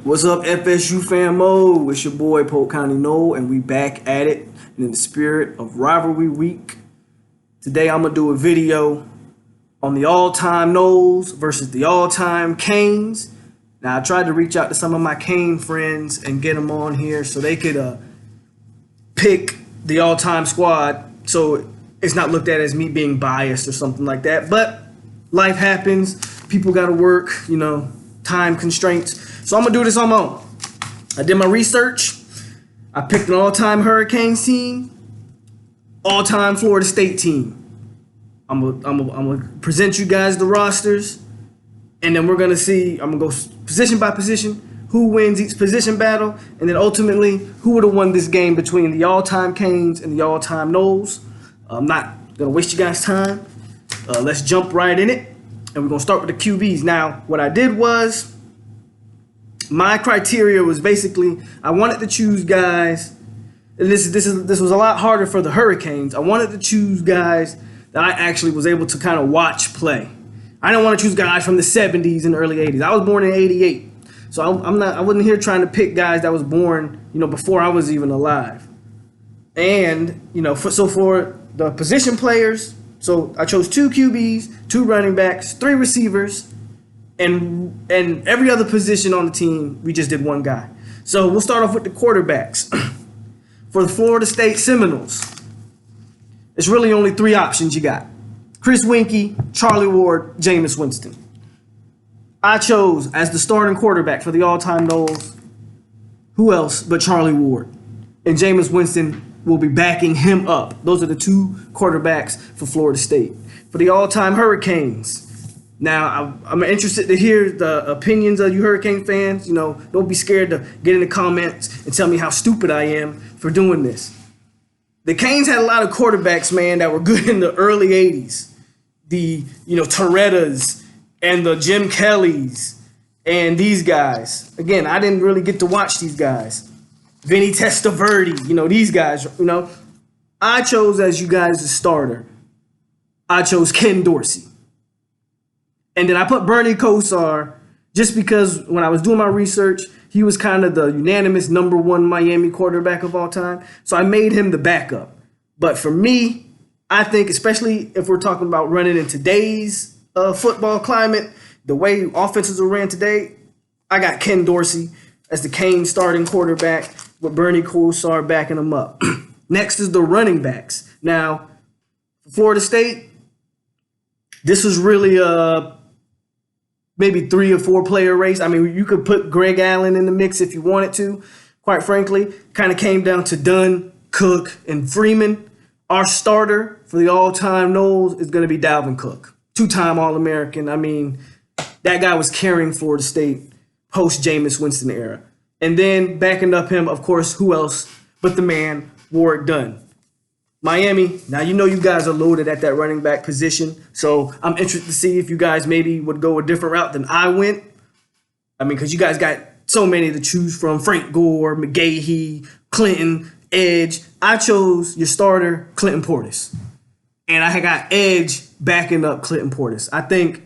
What's up, FSU famo? It's your boy Polk County Noel, and we back at it in the spirit of rivalry week. Today I'm gonna do a video on the all-time Noles versus the all-time Canes. Now I tried to reach out to some of my Cane friends and get them on here so they could pick the all-time squad, so it's not looked at as me being biased or something like that. But life happens. People gotta work, time constraints. So I'm gonna do this on my own. I did my research. I picked an all-time Hurricanes team, all-time Florida State team. I'm gonna present you guys the rosters, and then we're gonna see. I'm gonna go position by position, who wins each position battle, and then ultimately who would have won this game between the all-time Canes and the all-time Noles. I'm not gonna waste you guys' time. Let's jump right in it, and we're gonna start with the QBs. Now, what I did was, my criteria was basically I wanted to choose guys. And this was a lot harder for the Hurricanes. I wanted to choose guys that I actually was able to kind of watch play. I didn't want to choose guys from the 70s and early 80s. I was born in 88, so I wasn't here trying to pick guys that was born before I was even alive. And for the position players, so I chose 2 QBs, 2 running backs, 3 receivers. And every other position on the team, we just did 1 guy. So we'll start off with the quarterbacks. For the Florida State Seminoles, it's really only 3 options you got: Chris Winkie, Charlie Ward, Jameis Winston. I chose as the starting quarterback for the all-time Noles, who else but Charlie Ward. And Jameis Winston will be backing him up. Those are the 2 quarterbacks for Florida State. For the all-time Hurricanes, now, I'm interested to hear the opinions of you Hurricane fans. Don't be scared to get in the comments and tell me how stupid I am for doing this. The Canes had a lot of quarterbacks, man, that were good in the early 80s. The, Torettas and the Jim Kellys and these guys. Again, I didn't really get to watch these guys. Vinny Testaverde, these guys, I chose as you guys' starter. I chose Ken Dorsey. And then I put Bernie Kosar just because when I was doing my research, he was kind of the unanimous #1 Miami quarterback of all time. So I made him the backup. But for me, I think, especially if we're talking about running in today's football climate, the way offenses are ran today, I got Ken Dorsey as the Canes starting quarterback with Bernie Kosar backing him up. Next is the running backs. Now, for Florida State, this was really maybe 3 or 4 player race. I mean, you could put Greg Allen in the mix if you wanted to. Quite frankly, kind of came down to Dunn, Cook, and Freeman. Our starter for the all-time Noles is going to be Dalvin Cook, 2-time All-American. I mean, that guy was carrying Florida State post-Jameis Winston era. And then backing up him, of course, who else but the man, Warrick Dunn. Miami, now you guys are loaded at that running back position, so I'm interested to see if you guys maybe would go a different route than I went. I mean, because you guys got so many to choose from: Frank Gore, McGahee, Clinton, Edge. I chose your starter, Clinton Portis, and I got Edge backing up Clinton Portis. I think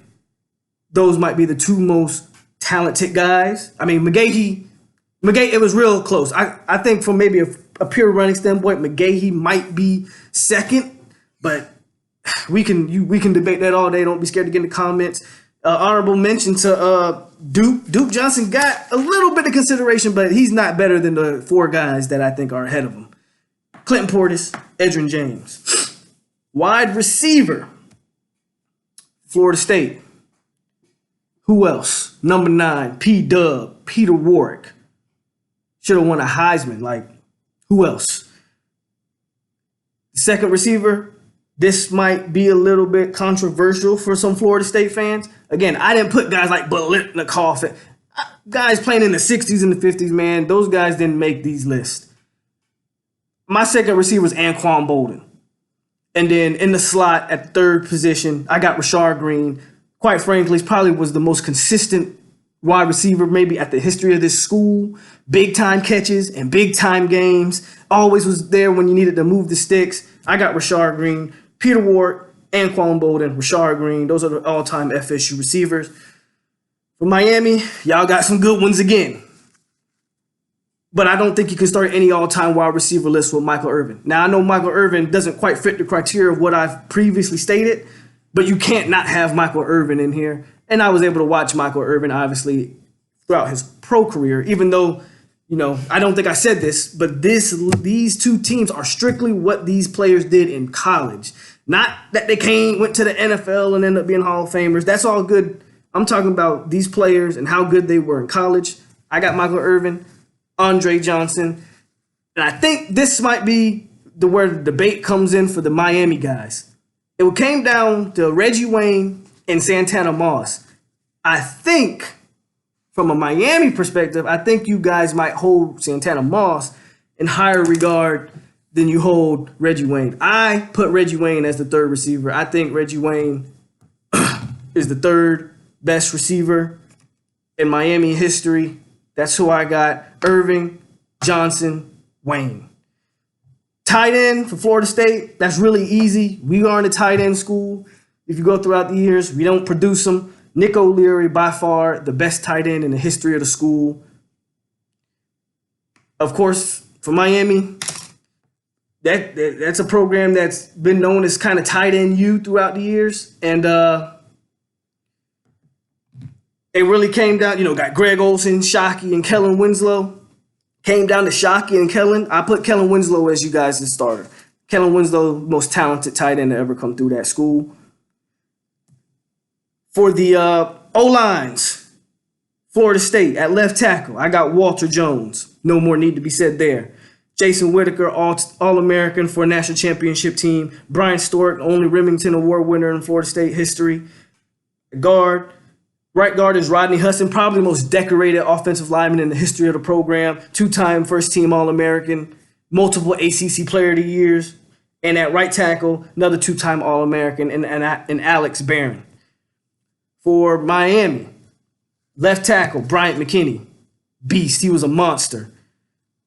those might be the 2 most talented guys. I mean, McGahee, it was real close. I think from maybe a pure running standpoint, McGahee might be second, but we can debate that all day. Don't be scared to get in the comments. Honorable mention to Duke. Duke Johnson got a little bit of consideration, but he's not better than the 4 guys that I think are ahead of him: Clinton Portis, Edgerrin James. Wide receiver, Florida State. Who else? Number 9, P-Dub, Peter Warrick. Should have won a Heisman. Who else? Second receiver, this might be a little bit controversial for some Florida State fans. Again, I didn't put guys like Biletnikoff. Guys playing in the 60s and the 50s, man. Those guys didn't make these lists. My second receiver was Anquan Bolden. And then in the slot at the 3rd position, I got Rashard Green. Quite frankly, he probably was the most consistent wide receiver maybe at the history of this school. Big time catches and big time games. Always was there when you needed to move the sticks. I got Rashard Green, Peter Ward, Anquan Bolden, Rashard Green. Those are the all-time FSU receivers. For Miami, y'all got some good ones again. but I don't think you can start any all-time wide receiver list with Michael Irvin. Now, I know Michael Irvin doesn't quite fit the criteria of what I've previously stated, but you can't not have Michael Irvin in here. And I was able to watch Michael Irvin, obviously, throughout his pro career, even though, I don't think I said this, but these two teams are strictly what these players did in college. Not that they went to the NFL and ended up being Hall of Famers. That's all good. I'm talking about these players and how good they were in college. I got Michael Irvin, Andre Johnson, and I think this might be where the debate comes in for the Miami guys. It came down to Reggie Wayne and Santana Moss. I think, from a Miami perspective, I think you guys might hold Santana Moss in higher regard than you hold Reggie Wayne. I put Reggie Wayne as the third receiver. I think Reggie Wayne is the third best receiver in Miami history. That's who I got. Irving, Johnson, Wayne. Tight end for Florida State, that's really easy. We are in a tight end school. If you go throughout the years, we don't produce them. Nick O'Leary, by far the best tight end in the history of the school. Of course, for Miami, that's a program that's been known as kind of tight end U throughout the years. And it really came down, got Greg Olsen, Shockey, and Kellen Winslow. Came down to Shockey and Kellen. I put Kellen Winslow as you guys' starter. Kellen Winslow, most talented tight end to ever come through that school. For the O-lines, Florida State at left tackle, I got Walter Jones. No more need to be said there. Jason Whitaker, All-American for a national championship team. Brian Stork, only Remington Award winner in Florida State history. Right guard is Rodney Hudson, probably the most decorated offensive lineman in the history of the program. Two-time first-team All-American, multiple ACC Player of the Years. And at right tackle, another two-time All-American, and Alex Barron. For Miami, left tackle, Bryant McKinney. Beast, he was a monster.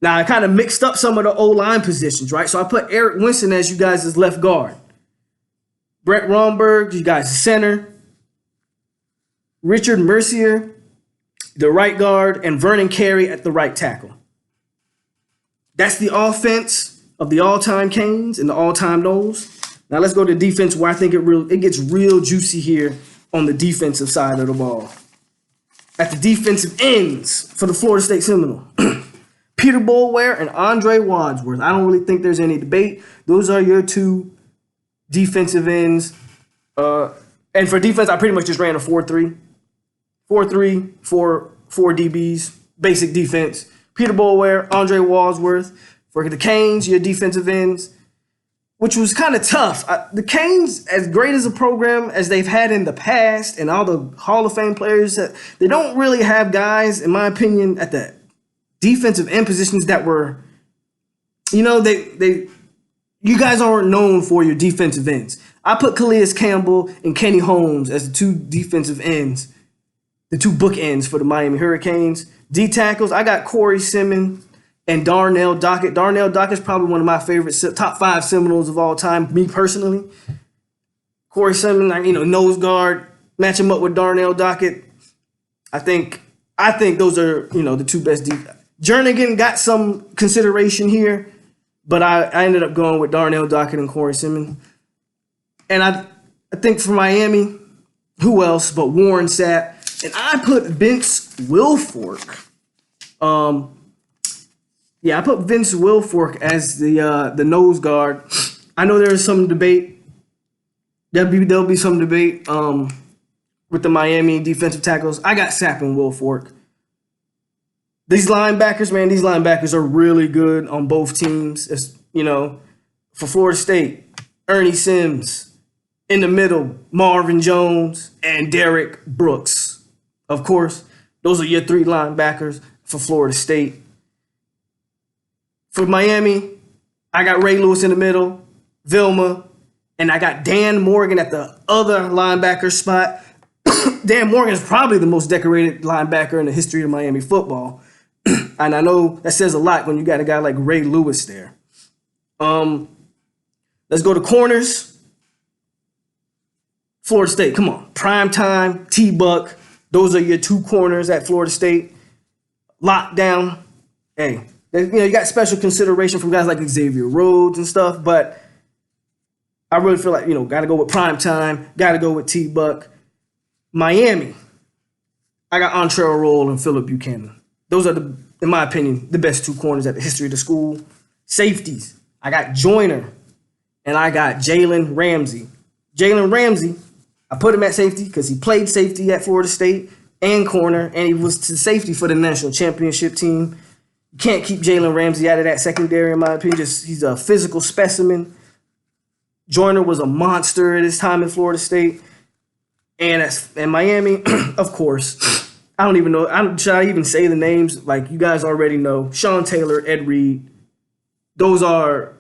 Now, I kind of mixed up some of the O-line positions, right? So I put Eric Winston as you guys' left guard. Brett Romberg, you guys' center. Richard Mercier, the right guard, and Vernon Carey at the right tackle. That's the offense of the all-time Canes and the all-time Noles. Now let's go to defense, where I think it gets real juicy here on the defensive side of the ball. At the defensive ends for the Florida State Seminoles, Peter Boulware and Andre Wadsworth. I don't really think there's any debate. Those are your two defensive ends. And for defense, I pretty much just ran a 4-3. 4-3, 4 DBs, basic defense. Peter Boulware, Andre Wadsworth. For the Canes, your defensive ends, which was kind of tough. The Canes, as great as a program as they've had in the past, and all the Hall of Fame players, they don't really have guys, in my opinion, at the defensive end positions that were, you guys aren't known for your defensive ends. I put Calais Campbell and Kenny Holmes as the two defensive ends, the two bookends for the Miami Hurricanes. D tackles, I got Corey Simmons and Darnell Dockett. Darnell Dockett's probably one of my favorite top 5 Seminoles of all time, me personally. Corey Simmons, nose guard, match him up with Darnell Dockett. I think those are, the two best defense. Jernigan got some consideration here, but I ended up going with Darnell Dockett and Corey Simmons. And I think for Miami, who else but Warren Sapp? And I put Vince Wilfork. I put Vince Wilfork as the nose guard. I know there is some debate. There'll be some debate with the Miami defensive tackles. I got Sapp and Wilfork. These linebackers are really good on both teams. For Florida State, Ernie Sims. In the middle, Marvin Jones and Derek Brooks. Of course, those are your 3 linebackers for Florida State. For Miami, I got Ray Lewis in the middle, Vilma, and I got Dan Morgan at the other linebacker spot. Dan Morgan is probably the most decorated linebacker in the history of Miami football. And I know that says a lot when you got a guy like Ray Lewis there. Let's go to corners. Florida State, come on. Prime time, T-Buck. Those are your 2 corners at Florida State. Lockdown. Hey, You got special consideration from guys like Xavier Rhodes and stuff, but I really feel like, got to go with Prime Time, got to go with T-Buck. Miami, I got Antrell Roll and Phillip Buchanan. Those are, in my opinion, the best two corners at the history of the school. Safeties, I got Joyner and I got Jalen Ramsey. Jalen Ramsey, I put him at safety because he played safety at Florida State and corner, and he was to safety for the national championship team. You can't keep Jalen Ramsey out of that secondary, in my opinion. He's a physical specimen. Joyner was a monster at his time in Florida State. And Miami, of course, I don't even know. Should I even say the names? Like, you guys already know. Sean Taylor, Ed Reed. Those are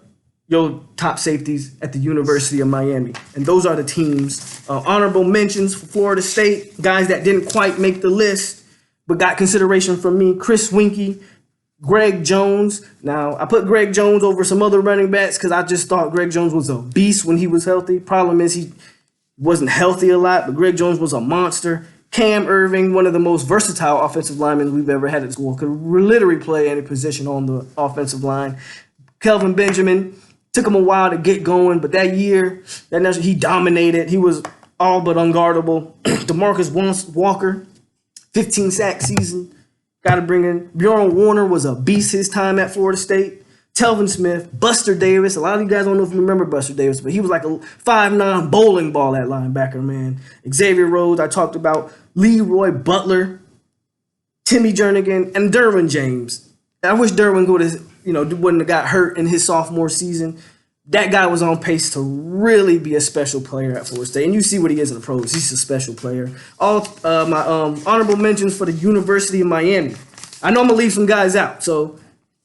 your top safeties at the University of Miami. And those are the teams. Honorable mentions for Florida State. Guys that didn't quite make the list, but got consideration from me. Chris Winkie, Greg Jones. Now, I put Greg Jones over some other running backs because I just thought Greg Jones was a beast when he was healthy. Problem is he wasn't healthy a lot, but Greg Jones was a monster. Cam Irving, one of the most versatile offensive linemen we've ever had at school, could literally play any position on the offensive line. Kelvin Benjamin, took him a while to get going, but that year, he dominated. He was all but unguardable. DeMarcus Walker, 15-sack season. Got to bring in. Bjorn Warner was a beast his time at Florida State. Telvin Smith, Buster Davis. A lot of you guys don't know if you remember Buster Davis, but he was like a 5'9" bowling ball at linebacker, man. Xavier Rhodes, I talked about. Leroy Butler, Timmy Jernigan, and Derwin James. I wish Derwin wouldn't have got hurt in his sophomore season. That guy was on pace to really be a special player at Florida State. And you see what he is in the pros. He's a special player. All my honorable mentions for the University of Miami. I know I'm going to leave some guys out, so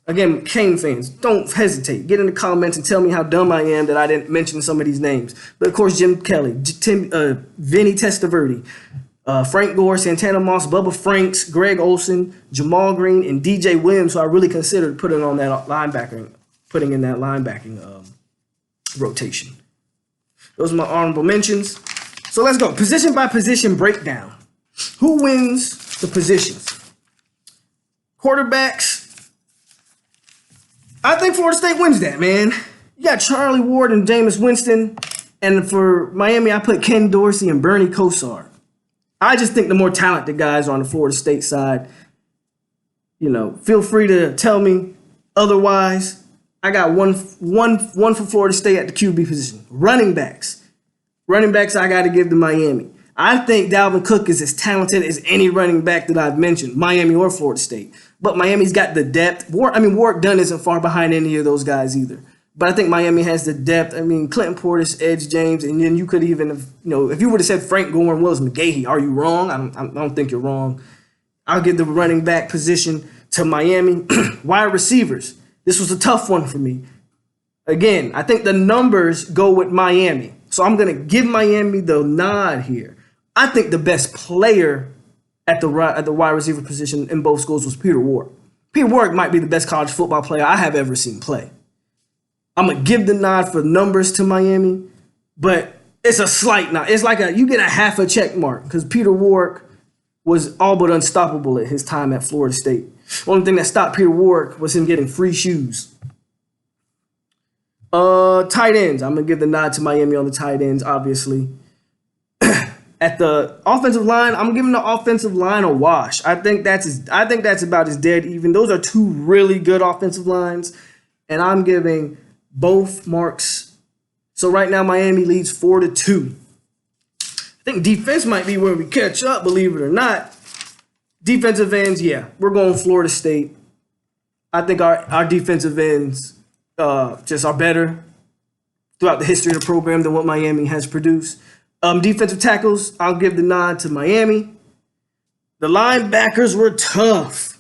again, Cane fans, don't hesitate. Get in the comments and tell me how dumb I am that I didn't mention some of these names. But, of course, Jim Kelly, Vinny Testaverde, Frank Gore, Santana Moss, Bubba Franks, Greg Olson, Jamal Green, and DJ Williams, who I really considered putting in that linebacking rotation. Those are my honorable mentions. So let's go. Position by position breakdown. Who wins the positions? Quarterbacks. I think Florida State wins that, man. You got Charlie Ward and Jameis Winston. And for Miami, I put Ken Dorsey and Bernie Kosar. I just think the more talented guys are on the Florida State side. Feel free to tell me otherwise. I got one for Florida State at the QB position. Running backs. I got to give to Miami. I think Dalvin Cook is as talented as any running back that I've mentioned, Miami or Florida State. But Miami's got the depth. Warwick Dunn isn't far behind any of those guys either. But I think Miami has the depth. Clinton Portis, Edge James, and then you could even have, if you would have said Frank Gore and Willis McGahee, are you wrong? I don't think you're wrong. I'll give the running back position to Miami. Wide receivers. This was a tough one for me. Again, I think the numbers go with Miami. So I'm going to give Miami the nod here. I think the best player at the wide receiver position in both schools was Peter Warrick. Peter Warrick might be the best college football player I have ever seen play. I'm going to give the nod for numbers to Miami, but it's a slight nod. It's like you get a half a check mark because Peter Warrick was all but unstoppable at his time at Florida State. Only thing that stopped Peter Warrick was him getting free shoes. Tight ends. I'm going to give the nod to Miami on the tight ends, obviously. At the offensive line, I'm giving the offensive line a wash. I think that's about as dead even. Those are two really good offensive lines, and I'm giving both marks. So right now, Miami leads 4-2. I think defense might be where we catch up, believe it or not. Defensive ends, yeah, we're going Florida State. I think our defensive ends just are better throughout the history of the program than what Miami has produced. Defensive tackles, I'll give the nod to Miami. The linebackers were tough.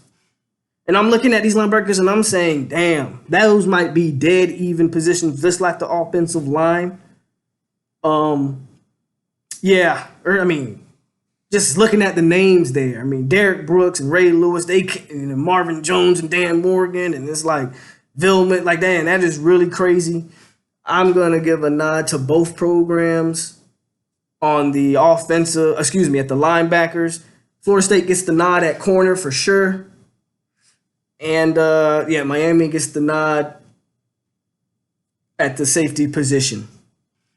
And I'm looking at these linebackers and I'm saying, damn, those might be dead even positions just like the offensive line. Just looking at the names there. Derek Brooks and Ray Lewis, and Marvin Jones and Dan Morgan, and it's like Vilmet, like that is really crazy. I'm gonna give a nod to both programs on the at the linebackers. Florida State gets the nod at corner for sure. And yeah, Miami gets the nod at the safety position.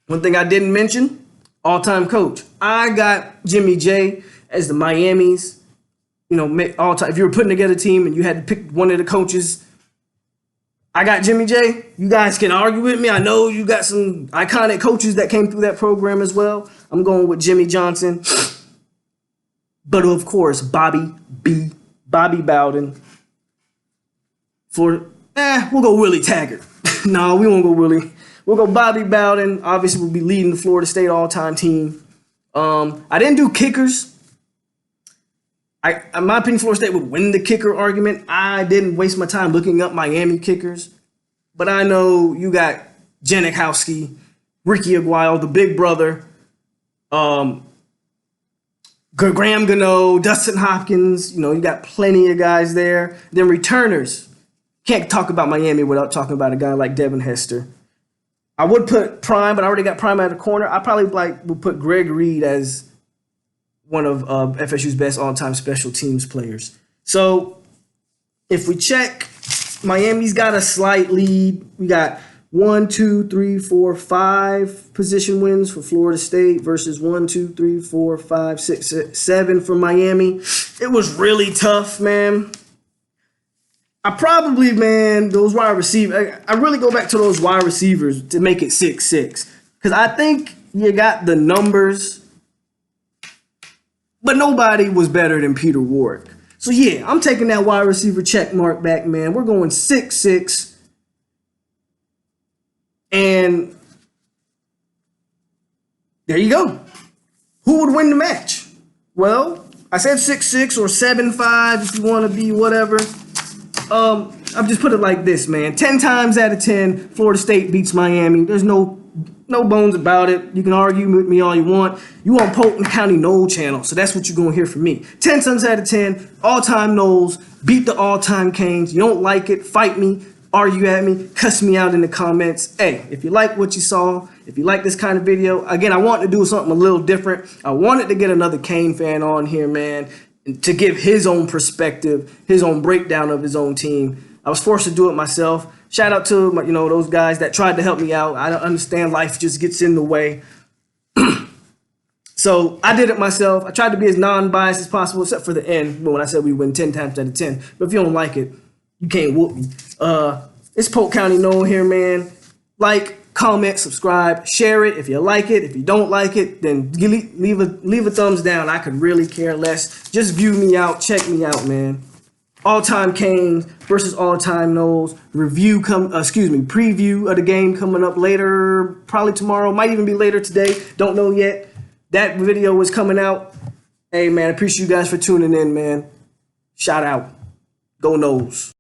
One thing I didn't mention, all-time coach. I got Jimmy J as the Miami's, all-time. If you were putting together a team and you had to pick one of the coaches, I got Jimmy J. You guys can argue with me. I know you got some iconic coaches that came through that program as well. I'm going with Jimmy Johnson. But of course, Bobby Bowden. We'll go Willie Taggart. No, we won't go Willie. We'll go Bobby Bowden. Obviously, we'll be leading the Florida State all-time team. I didn't do kickers. In my opinion, Florida State would win the kicker argument. I didn't waste my time looking up Miami kickers. But I know you got Janikowski, Ricky Aguayo, the big brother, Graham Gano, Dustin Hopkins. You got plenty of guys there. Then returners. Can't talk about Miami without talking about a guy like Devin Hester. I would put Prime, but I already got Prime at the corner. I probably would put Greg Reed as one of FSU's best all-time special teams players. So if we check, Miami's got a slight lead. We got 1, 2, 3, 4, 5 position wins for Florida State versus 1, 2, 3, 4, 5, 6, 7 for Miami. It was really tough, man. Those wide receivers, I really go back to those wide receivers to make it 6-6. Because I think you got the numbers, but nobody was better than Peter Warrick. So, yeah, I'm taking that wide receiver check mark back, man. We're going 6-6. And there you go. Who would win the match? Well, I said 6-6 or 7-5 if you want to be whatever. I've just put it like this, man. 10 times out of 10, Florida State beats Miami. There's no bones about it. You can argue with me all you want. You on Polk County Noles channel, so that's what you're going to hear from me. 10 times out of 10, all-time Noles, beat the all-time Canes. You don't like it, fight me, argue at me, cuss me out in the comments. Hey, if you like what you saw, if you like this kind of video, again, I want to do something a little different. I wanted to get another Cane fan on here, man, to give his own perspective, his own breakdown of his own team. I was forced to do it myself. Shout out to those guys that tried to help me out. I don't understand, life just gets in the way. So I did it myself. I tried to be as non-biased as possible, except for the end when I said we win 10 times out of 10. But if you don't like it, you can't whoop me. It's Polk County Noel here, man. Like, comment, subscribe, share it if you like it. If you don't like it, then leave a thumbs down. I could really care less. Just view me out. Check me out, man. All-time Canes versus all-time Noles. Preview of the game coming up later, probably tomorrow. Might even be later today. Don't know yet. That video was coming out. Hey, man, I appreciate you guys for tuning in, man. Shout out. Go Noles.